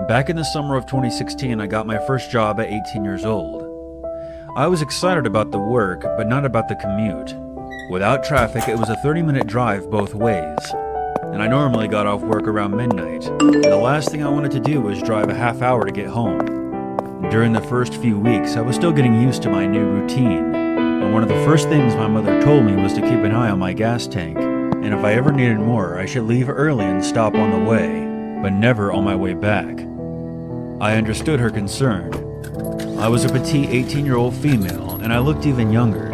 Back in the summer of 2016, I got my first job at 18 years old. I was excited about the work, but not about the commute. Without traffic, it was a 30-minute drive both ways, and I normally got off work around midnight, and the last thing I wanted to do was drive a half hour to get home. During the first few weeks, I was still getting used to my new routine, and one of the first things my mother told me was to keep an eye on my gas tank, and if I ever needed more, I should leave early and stop on the way, but never on my way back. I understood her concern. I was a petite 18-year-old female, and I looked even younger.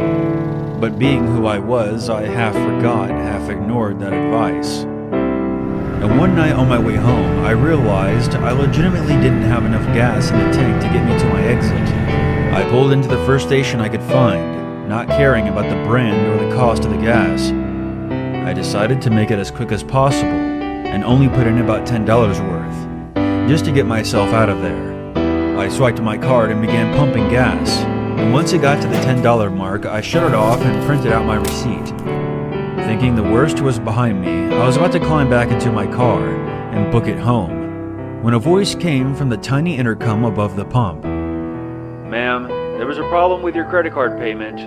But being who I was, I half forgot, half ignored that advice. And one night on my way home, I realized I legitimately didn't have enough gas in the tank to get me to my exit. I pulled into the first station I could find, not caring about the brand or the cost of the gas. I decided to make it as quick as possible, and only put in about $10 worth, just to get myself out of there. I swiped my card and began pumping gas, and once it got to the $10 mark, I shut it off and printed out my receipt. Thinking the worst was behind me, I was about to climb back into my car and book it home, when a voice came from the tiny intercom above the pump. "Ma'am, there was a problem with your credit card payment."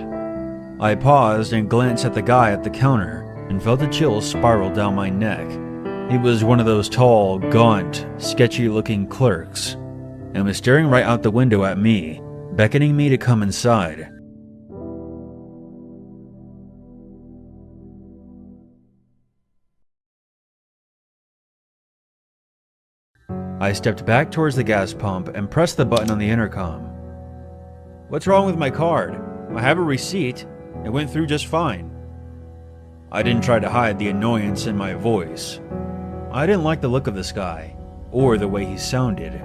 I paused and glanced at the guy at the counter, and felt a chill spiral down my neck. He was one of those tall, gaunt, sketchy-looking clerks, and was staring right out the window at me, beckoning me to come inside. I stepped back towards the gas pump and pressed the button on the intercom. "What's wrong with my card? I have a receipt. It went through just fine." I didn't try to hide the annoyance in my voice. I didn't like the look of this guy, or the way he sounded.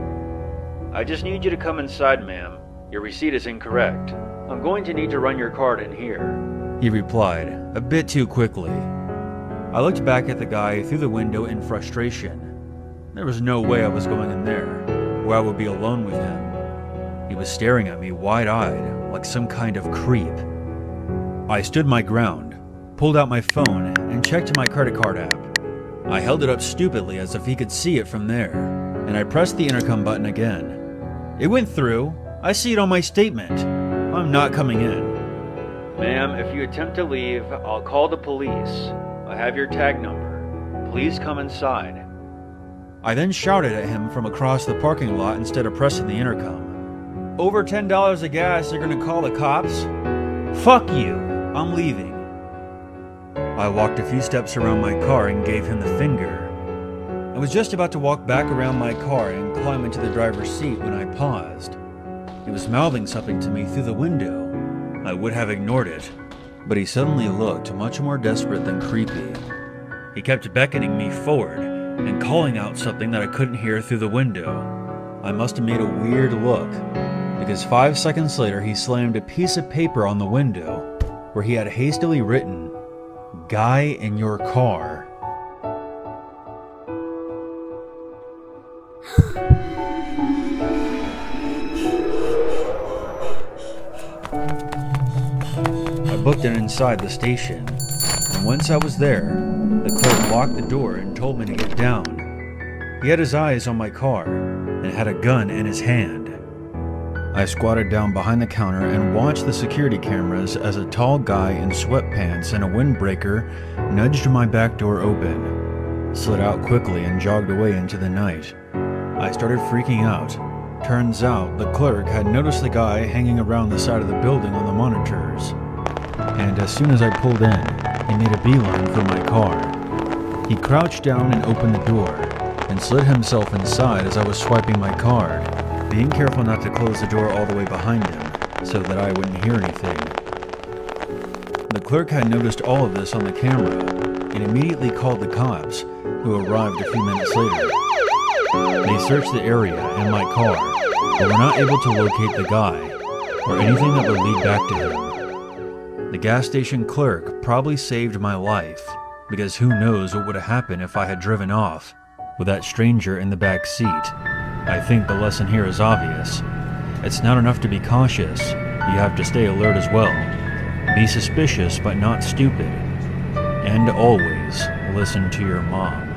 "I just need you to come inside, ma'am. Your receipt is incorrect. I'm going to need to run your card in here," he replied, a bit too quickly. I looked back at the guy through the window in frustration. There was no way I was going in there, where I would be alone with him. He was staring at me wide-eyed, like some kind of creep. I stood my ground, pulled out my phone, and checked my credit card app. I held it up stupidly as if he could see it from there, and I pressed the intercom button again. "It went through. I see it on my statement. I'm not coming in." "Ma'am, if you attempt to leave, I'll call the police. I have your tag number. Please come inside." I then shouted at him from across the parking lot instead of pressing the intercom. "Over $10 of gas, you're gonna call the cops? Fuck you. I'm leaving." I walked a few steps around my car and gave him the finger. I was just about to walk back around my car and climb into the driver's seat when I paused. He was mouthing something to me through the window. I would have ignored it, but he suddenly looked much more desperate than creepy. He kept beckoning me forward and calling out something that I couldn't hear through the window. I must have made a weird look, because 5 seconds later he slammed a piece of paper on the window where he had hastily written, "Guy in your car." I booked it inside the station, and once I was there, the clerk locked the door and told me to get down. He had his eyes on my car and had a gun in his hand. I squatted down behind the counter and watched the security cameras as a tall guy in sweatpants and a windbreaker nudged my back door open, slid out quickly and jogged away into the night. I started freaking out. Turns out the clerk had noticed the guy hanging around the side of the building on the monitors, and as soon as I pulled in, he made a beeline for my car. He crouched down and opened the door, and slid himself inside as I was swiping my card, being careful not to close the door all the way behind him, so that I wouldn't hear anything. The clerk had noticed all of this on the camera, and immediately called the cops, who arrived a few minutes later. They searched the area and my car, but were not able to locate the guy, or anything that would lead back to him. The gas station clerk probably saved my life, because who knows what would have happened if I had driven off with that stranger in the back seat. I think the lesson here is obvious. It's not enough to be cautious, you have to stay alert as well. Be suspicious but not stupid. And always listen to your mom.